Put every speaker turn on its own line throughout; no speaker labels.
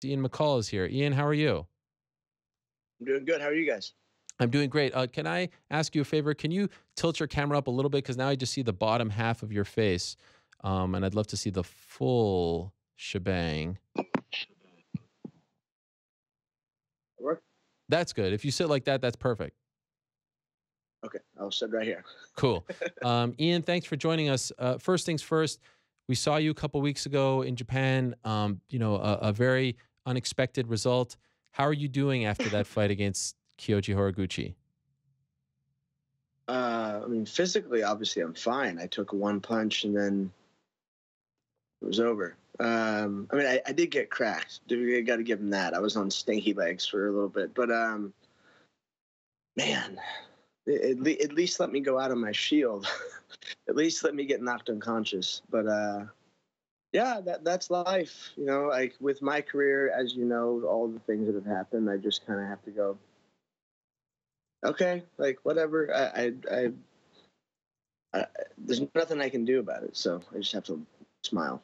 Ian McCall is here. Ian, how are you?
I'm doing good. How are you guys?
I'm doing great. Can I ask you a favor? Can you tilt your camera up a little bit? Because now I just see the bottom half of your face. And I'd love to see the full shebang.
Work?
That's good. If you sit like that, that's perfect.
Okay, I'll sit right here.
Cool. Ian, thanks for joining us. First things first, we saw you a couple weeks ago in Japan. A very unexpected result. How are you doing after that fight against Kyoji Horiguchi?
I mean, physically, obviously, I'm fine. I took one punch and then it was over. I mean, I did get cracked. I got to give him that. I was on stanky legs for a little bit, but man, at least let me go out of my shield. At least let me get knocked unconscious. But yeah, that's life. You know, like with my career, as you know, all the things that have happened, I just kind of have to go. Okay, like whatever. There's nothing I can do about it, so I just have to smile.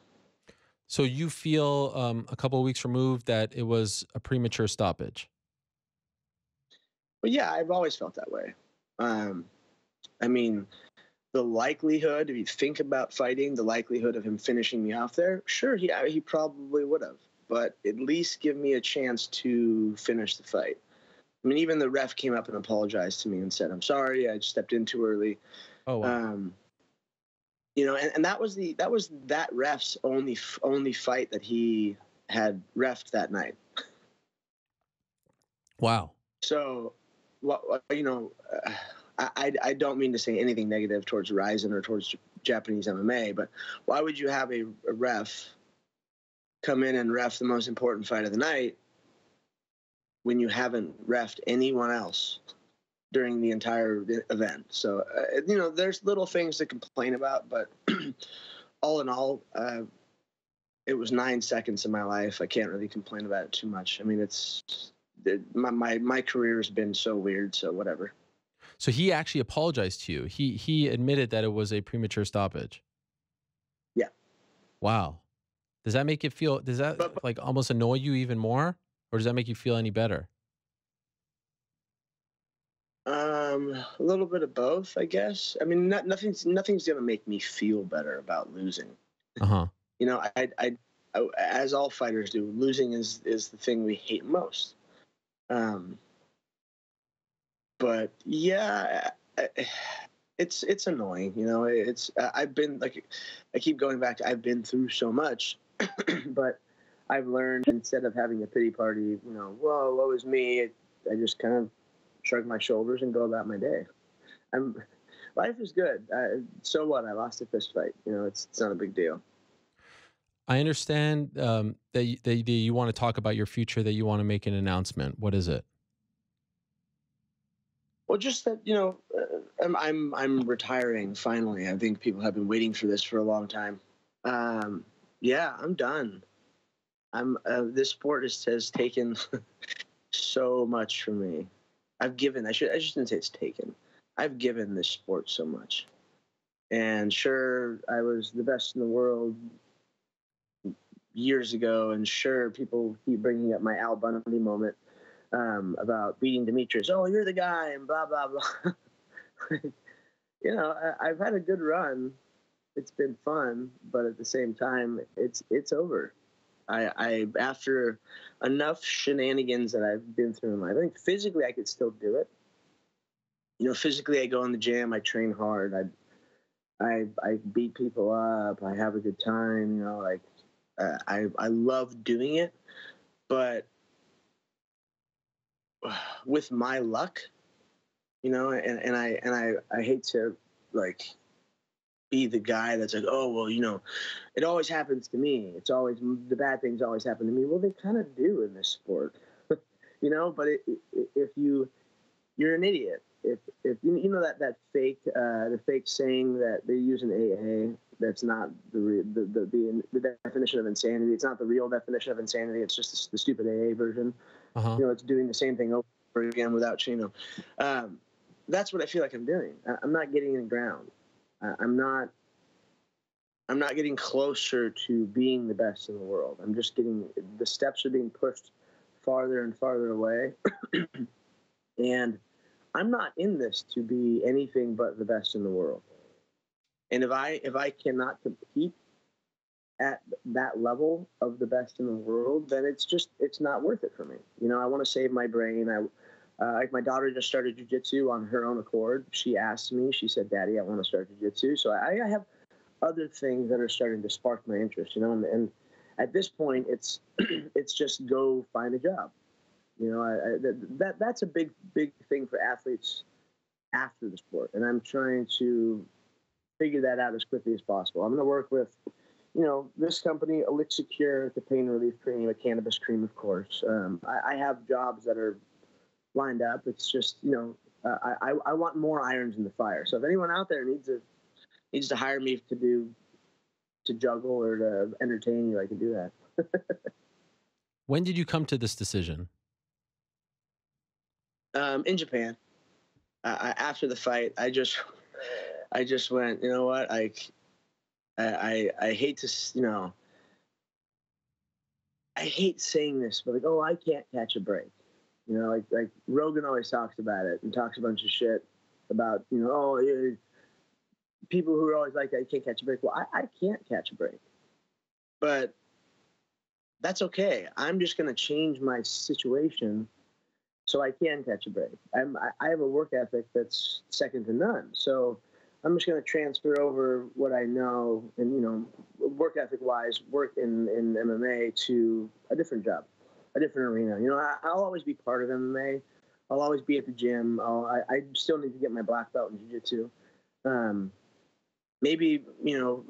So you feel a couple of weeks removed that it was a premature stoppage.
But yeah, I've always felt that way. Um, I mean, the likelihood, if you think about fighting, the likelihood of him finishing me off there, sure, he probably would have, but at least give me a chance to finish the fight. I mean, even the ref came up and apologized to me and said, "I'm sorry, I stepped in too early."
Oh wow.
Um, and that ref's only fight that he had refed that night.
Wow.
So, I don't mean to say anything negative towards Ryzen or towards Japanese MMA, but why would you have a ref come in and ref the most important fight of the night when you haven't refed anyone else during the entire event? So, there's little things to complain about, but all in all, it was 9 seconds of my life. I can't really complain about it too much. I mean, my career has been so weird, so whatever.
So he actually apologized to you. He admitted that it was a premature stoppage.
Yeah.
Wow. Does that make it feel? Does
but,
that like almost annoy you even more, or does that make you feel any better?
a little bit of both, I guess. I mean, nothing's gonna make me feel better about losing.
Uh huh.
You know, as all fighters do, losing is the thing we hate most. Um, but yeah, it's annoying. You know, I've been like, I keep going back to I've been through so much, but I've learned instead of having a pity party, whoa, woe is me. I just kind of shrug my shoulders and go about my day. I'm Life is good. So what? I lost a fist fight. It's not a big deal.
I understand that you want to talk about your future, that you want to make an announcement. What is it?
Well, just that I'm retiring finally. I think people have been waiting for this for a long time. Yeah, I'm done. I'm This sport has taken so much from me. I've given. I shouldn't say it's taken. I've given this sport so much. And sure, I was the best in the world years ago, and sure, people keep bringing up my Al Bundy moment about beating Demetrius. Oh, you're the guy, and blah blah blah. I've had a good run. It's been fun, but at the same time, it's over. I after enough shenanigans that I've been through in life, I think physically I could still do it. Physically I go in the gym, I train hard, I beat people up, I have a good time. I love doing it, but with my luck, and I hate to like be the guy that's like, oh well, it always happens to me. It's always the bad things always happen to me. Well, they kind of do in this sport, But if you're an idiot. If you know that fake the fake saying that they use in AA, that's not the definition of insanity. It's not the real definition of insanity. It's just the stupid AA version.
Uh huh.
It's doing the same thing over again without that's what I feel like I'm doing. I'm not getting in the ground. I'm not I'm not getting closer to being the best in the world. I'm just getting, the steps are being pushed farther and farther away. And I'm not in this to be anything but the best in the world. And if I cannot compete at that level of the best in the world, then it's not worth it for me. You know, I want to save my brain. Like my daughter just started jiu-jitsu on her own accord. She asked me, she said, "Daddy, I want to start jiu-jitsu." So I have other things that are starting to spark my interest, you know, and at this point it's it's just go find a job. You know, that's a big thing for athletes after the sport, and I'm trying to figure that out as quickly as possible. I'm going to work with, you know, this company, Elixir Cure, the pain relief cream, a cannabis cream, of course. I have jobs that are lined up. It's just, you know, I want more irons in the fire. So if anyone out there needs to hire me to juggle or to entertain you, I can do that.
When did you come to this decision?
In Japan, after the fight, I just went, you know what, I hate to, you know, I hate saying this, but like, oh, I can't catch a break. You know, like Rogan always talks about it and talks a bunch of shit about, you know, oh, yeah, people who are always like, I can't catch a break. Well, I can't catch a break, but that's okay. I'm just going to change my situation so I can catch a break. I have a work ethic that's second to none. So I'm just going to transfer over what I know and, you know, work ethic wise, work in MMA to a different job, a different arena. You know, I'll always be part of MMA. I'll always be at the gym. I still need to get my black belt in jiu-jitsu. Maybe, you know,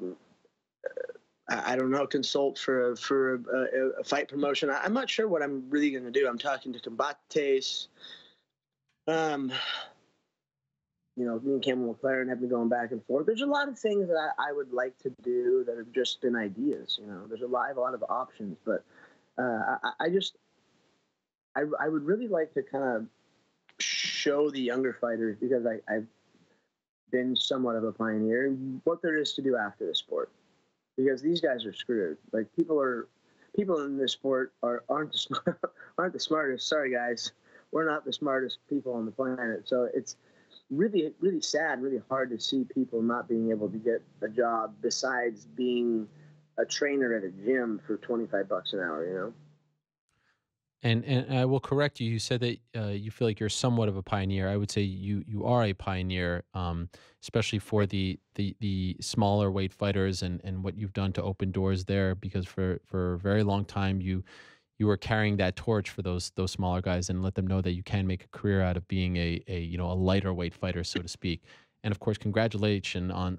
I don't know, consult for a fight promotion. I'm not sure what I'm really going to do. I'm talking to combates. You know, me and Cameron McLaren have been going back and forth. There's a lot of things that I would like to do that have just been ideas. You know, there's a lot of options, but I would really like to kind of show the younger fighters, because I've been somewhat of a pioneer, what there is to do after the sport. Because these guys are screwed. Like people in this sport aren't the smartest. Sorry guys, we're not the smartest people on the planet. So it's really, really sad, really hard to see people not being able to get a job besides being a trainer at a gym for $25 an hour. You know.
And I will correct you. You said that you feel like you're somewhat of a pioneer. I would say you are a pioneer, especially for the smaller weight fighters and what you've done to open doors there. Because for a very long time you were carrying that torch for those smaller guys and let them know that you can make a career out of being a you know, a lighter weight fighter, so to speak. And of course, congratulations on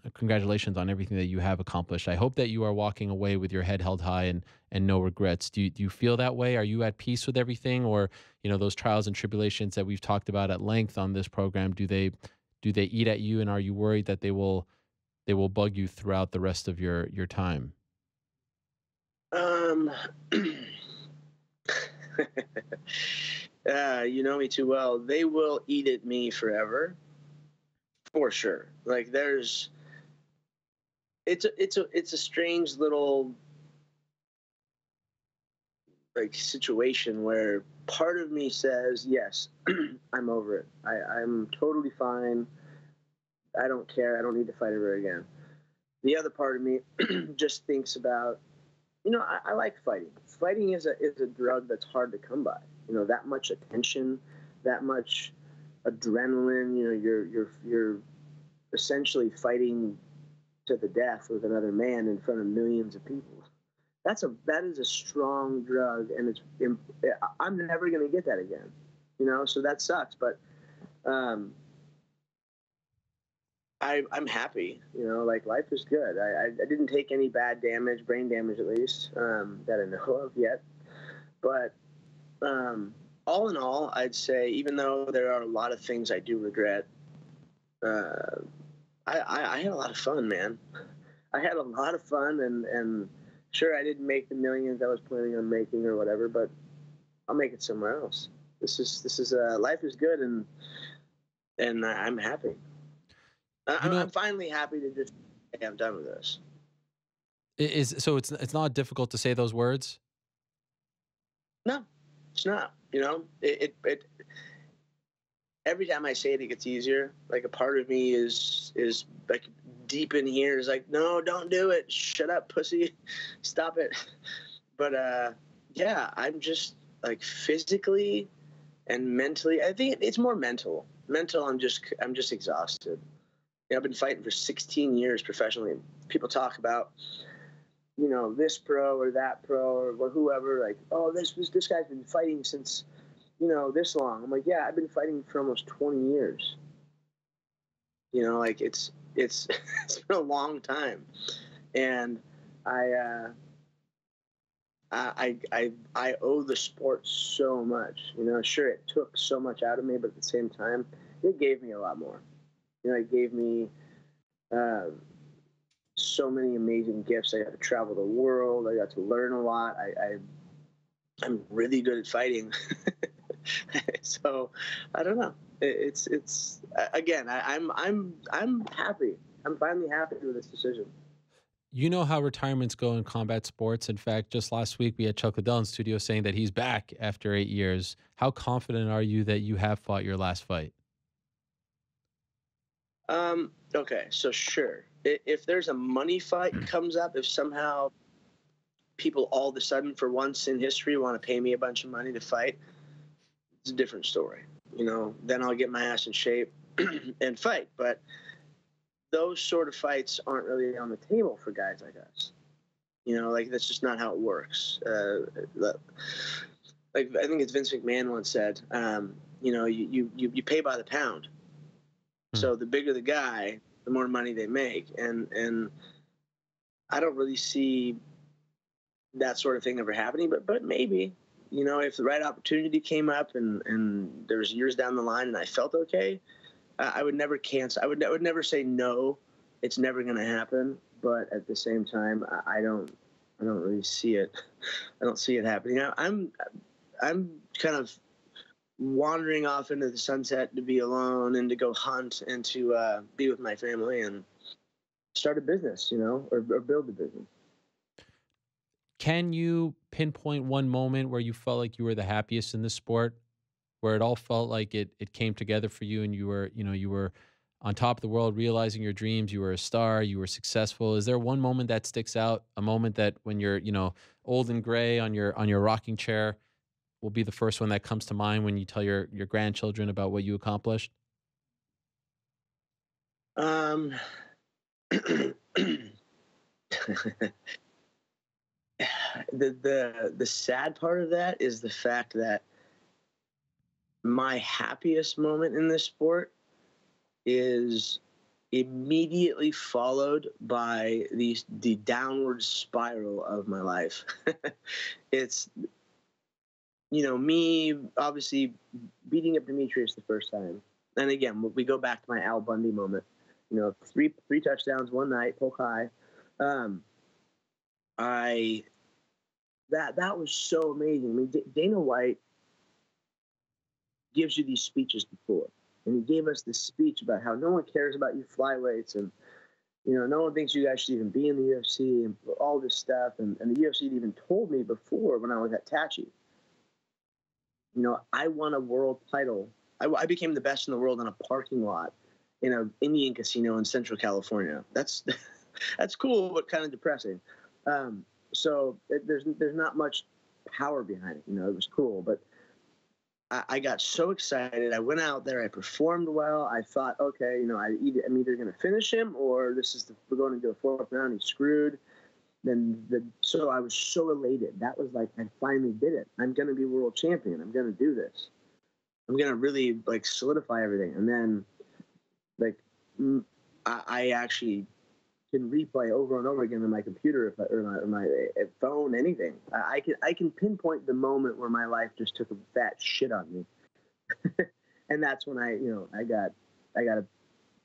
everything that you have accomplished. I hope that you are walking away with your head held high and no regrets. Do you feel that way? Are you at peace with everything, or, you know, those trials and tribulations that we've talked about at length on this program, do they eat at you, and are you worried that they will bug you throughout the rest of your time?
You know me too well. They will eat at me forever, for sure. Like it's a strange little like situation where part of me says, yes, I'm over it. I'm totally fine. I don't care. I don't need to fight ever again. The other part of me just thinks about, you know, I like fighting. Fighting is a drug that's hard to come by. You know, that much attention, that much adrenaline. You know, you're essentially fighting to the death with another man in front of millions of people. That is a strong drug, and I'm never going to get that again. You know, so that sucks. But I'm happy. You know, like life is good. I didn't take any bad damage, brain damage at least, that I know of yet. But all in all, I'd say, even though there are a lot of things I do regret, I had a lot of fun, man. I had a lot of fun, and sure, I didn't make the millions I was planning on making or whatever, but I'll make it somewhere else. This is life is good, and I'm happy.
You know,
I'm finally happy to just say I'm done with this.
So it's not difficult to say those words.
No, it's not. You know, every time I say it, it gets easier. Like a part of me is like deep in here is like, no, don't do it. Shut up, pussy. Stop it. But yeah, I'm just like physically and mentally. I think it's more mental. Mental. I'm just exhausted. You know, I've been fighting for 16 years professionally. People talk about, you know, this pro or that pro or whoever. Like, oh, this guy's been fighting since, you know, this long. I'm like, yeah, I've been fighting for almost 20 years. You know, like it's it's been a long time, and I I owe the sport so much. You know, sure, it took so much out of me, but at the same time, it gave me a lot more. You know, it gave me uh, so many amazing gifts. I got to travel the world. I got to learn a lot. I'm really good at fighting. So I don't know. It's again. I'm happy. I'm finally happy with this decision.
You know how retirements go in combat sports. In fact, just last week we had Chuck Liddell in studio saying that he's back after 8 years. How confident are you that you have fought your last fight?
Okay. So sure, if there's a money fight comes up, if somehow people all of a sudden, for once in history, want to pay me a bunch of money to fight, it's a different story. You know, then I'll get my ass in shape and fight. But those sort of fights aren't really on the table for guys like us. You know, like that's just not how it works. Like I think it's Vince McMahon once said, you know, you pay by the pound.
Hmm.
So the bigger the guy, the more money they make, and I don't really see that sort of thing ever happening. But maybe, you know, if the right opportunity came up and there was years down the line and I felt okay, I would never cancel. I would never say no. It's never going to happen. But at the same time, I don't really see it. I don't see it happening. I'm kind of wandering off into the sunset to be alone and to go hunt and to be with my family and start a business, you know, or build a business.
Can you pinpoint one moment where you felt like you were the happiest in this sport, where it all felt like it came together for you and you were, you were on top of the world, realizing your dreams, you were a star, you were successful. Is there one moment that sticks out, a moment that when you're, old and gray on your rocking chair will be the first one that comes to mind when you tell your grandchildren about what you accomplished?
Um, the sad part of that is the fact that my happiest moment in this sport is immediately followed by the downward spiral of my life. It's, you know, me obviously beating up Demetrius the first time, and again we go back to my Al Bundy moment. You know, three touchdowns one night, poke high. Um, I that was so amazing. I mean, Dana White gives you these speeches before, and he gave us this speech about how no one cares about you flyweights, and you know, no one thinks you guys should even be in the UFC and all this stuff. And the UFC had even told me before when I was at Tachi, you know, I won a world title. I became the best in the world in a parking lot in an Indian casino in Central California. That's that's cool, but kind of depressing. So there's not much power behind it. You know, it was cool, but I got so excited. I went out there. I performed well. I thought, okay, you know, I'm either going to finish him or we're going into a fourth round. He's screwed. So I was so elated. That was like, I finally did it. I'm going to be world champion. I'm going to do this. I'm going to really like solidify everything. And then like, I actually can replay over and over again on my computer or my phone, anything. I can pinpoint the moment where my life just took a fat shit on me. And that's when I got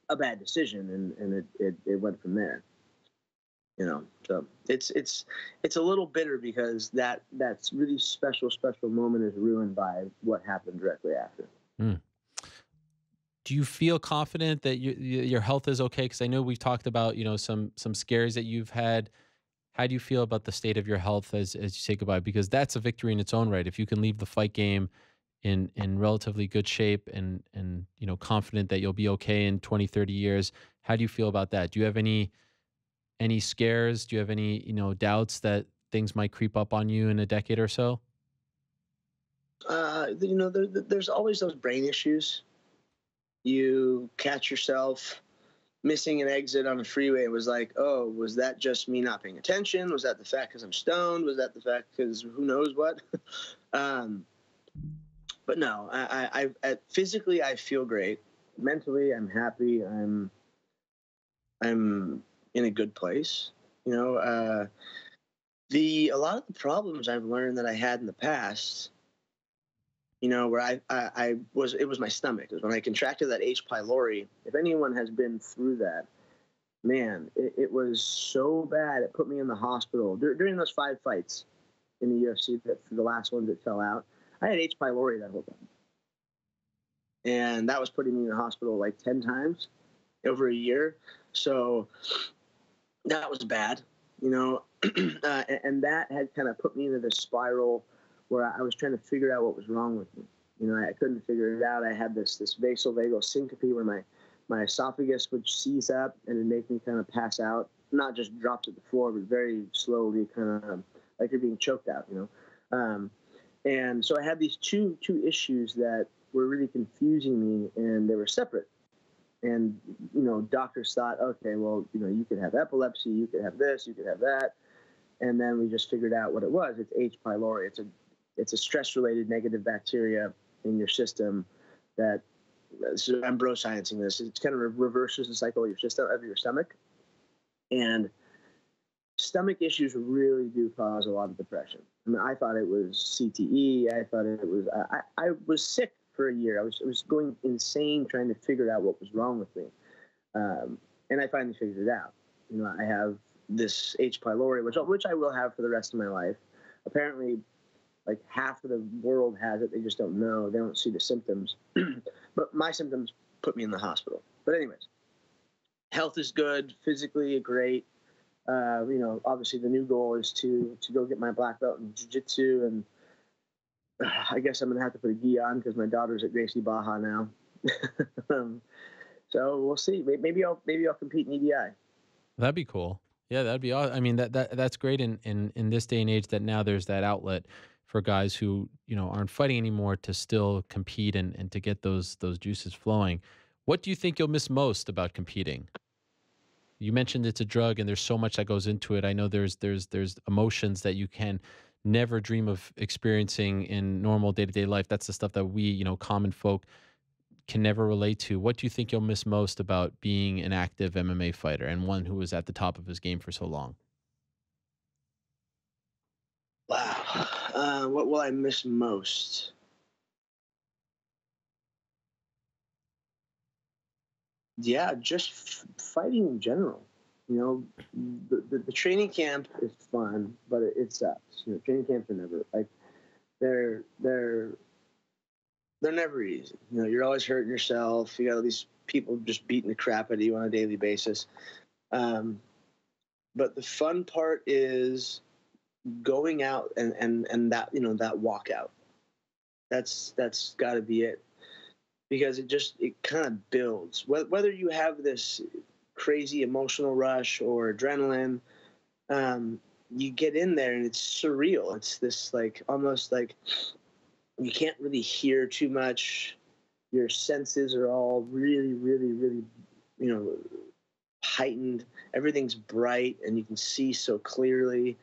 a bad decision and it went from there. You know, so it's a little bitter because that's really special moment is ruined by what happened directly after.
Mm. Do you feel confident that your health is okay? Because I know we've talked about some scares that you've had. How do you feel about the state of your health as you say goodbye? Because that's a victory in its own right. If you can leave the fight game in relatively good shape and you know confident that you'll be okay in 20, 30 years, how do you feel about that? Do you have any scares? Do you have any, you know, doubts that things might creep up on you in a decade or so?
You know, there's always those brain issues. You catch yourself missing an exit on a freeway. It was like, oh, was that just me not paying attention? Was that the fact because I'm stoned? Was that the fact because who knows what? um, but no, physically I feel great. Mentally, I'm happy. I'm in a good place. You know, a lot of the problems I've learned that I had in the past, you know, where it was my stomach. It was when I contracted that H. pylori. If anyone has been through that, man, it was so bad. It put me in the hospital during those 5 fights in the UFC. That the last ones that fell out, I had H. pylori that whole time, and that was putting me in the hospital like 10 times over a year. So that was bad, you know, and that had kind of put me into this spiral where I was trying to figure out what was wrong with me. You know, I couldn't figure it out. I had this vasovagal syncope where my esophagus would seize up and it'd make me kind of pass out, not just drop to the floor, but very slowly, kind of like you're being choked out, you know. And so I had these two issues that were really confusing me, and they were separate. And, you know, doctors thought, okay, well, you know, you could have epilepsy, you could have this, you could have that. And then we just figured out what it was. It's H. pylori. It's a stress-related negative bacteria in your system that, so I'm bro sciencing this. It kind of reverses the cycle of your system, of your stomach. And stomach issues really do cause a lot of depression. I mean, I thought it was CTE. I thought it was, I was sick for a year. I was going insane trying to figure out what was wrong with me. And I finally figured it out. You know, I have this H. pylori, which I will have for the rest of my life. Apparently, like half of the world has it. They just don't know. They don't see the symptoms. But my symptoms put me in the hospital. But anyways, health is good, physically great. You know, obviously the new goal is to go get my black belt in jiu-jitsu, and I guess I'm gonna have to put a gi on because my daughter's at Gracie Baja now. So we'll see. Maybe I'll compete in EDI.
That'd be cool. Yeah, that'd be awesome. I mean, that's great in this day and age that now there's that outlet for guys who, you know, aren't fighting anymore to still compete and to get those juices flowing. What do you think you'll miss most about competing? You mentioned it's a drug and there's so much that goes into it. I know there's emotions that you can never dream of experiencing in normal day-to-day life. That's the stuff that we, you know, common folk can never relate to. What do you think you'll miss most about being an active MMA fighter and one who was at the top of his game for so long?
Wow. What will I miss most? Yeah, just fighting in general. You know, the training camp is fun, but it sucks. You know, training camps are never like they're they're they're never easy. You know, you're always hurting yourself. You got all these people just beating the crap out of you on a daily basis. Um, but the fun part is going out and that, you know, that walkout. That's got to be it, because it kind of builds. Whether you have this crazy emotional rush or adrenaline, you get in there and it's surreal. It's this like almost like you can't really hear too much. Your senses are all really, really, really, you know, heightened. Everything's bright and you can see so clearly.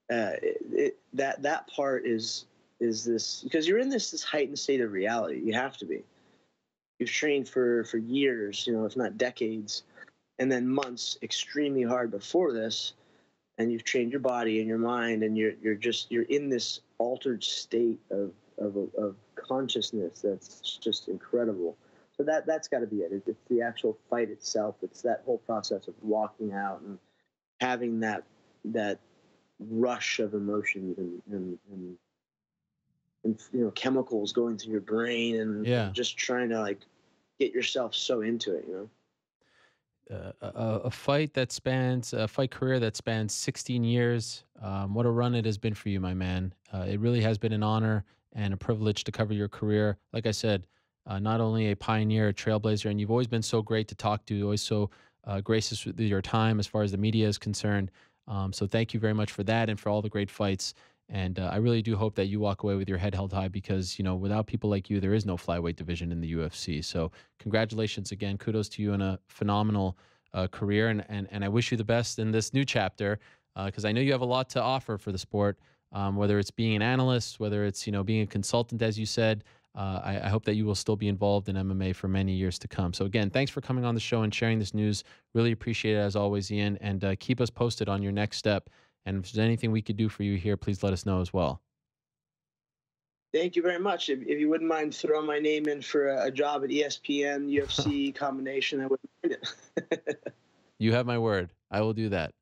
That part is this, because you're in this heightened state of reality. You have to be. You've trained for years, you know, if not decades, and then months extremely hard before this, and you've trained your body and your mind, and you're in this altered state of consciousness that's just incredible. So that's got to be it. It's the actual fight itself. It's that whole process of walking out and having that rush of emotions and you know, chemicals going through your brain and
Yeah.
just trying to like get yourself so into it, you know.
a fight that spans a fight career that spans 16 years. What a run it has been for you, my man. It really has been an honor and a privilege to cover your career. Like I said, not only a pioneer, a trailblazer, and you've always been so great to talk to, always so gracious with your time as far as the media is concerned. So thank you very much for that and for all the great fights. And I really do hope that you walk away with your head held high because, without people like you, there is no flyweight division in the UFC. So congratulations again. Kudos to you on a phenomenal career. And I wish you the best in this new chapter because I know you have a lot to offer for the sport, whether it's being an analyst, whether it's, being a consultant, as you said. I hope that you will still be involved in MMA for many years to come. So again, thanks for coming on the show and sharing this news. Really appreciate it as always, Ian. And keep us posted on your next step. And if there's anything we could do for you here, please let us know as well.
Thank you very much. If you wouldn't mind throwing my name in for a job at ESPN, UFC combination, I wouldn't mind it.
You have my word. I will do that.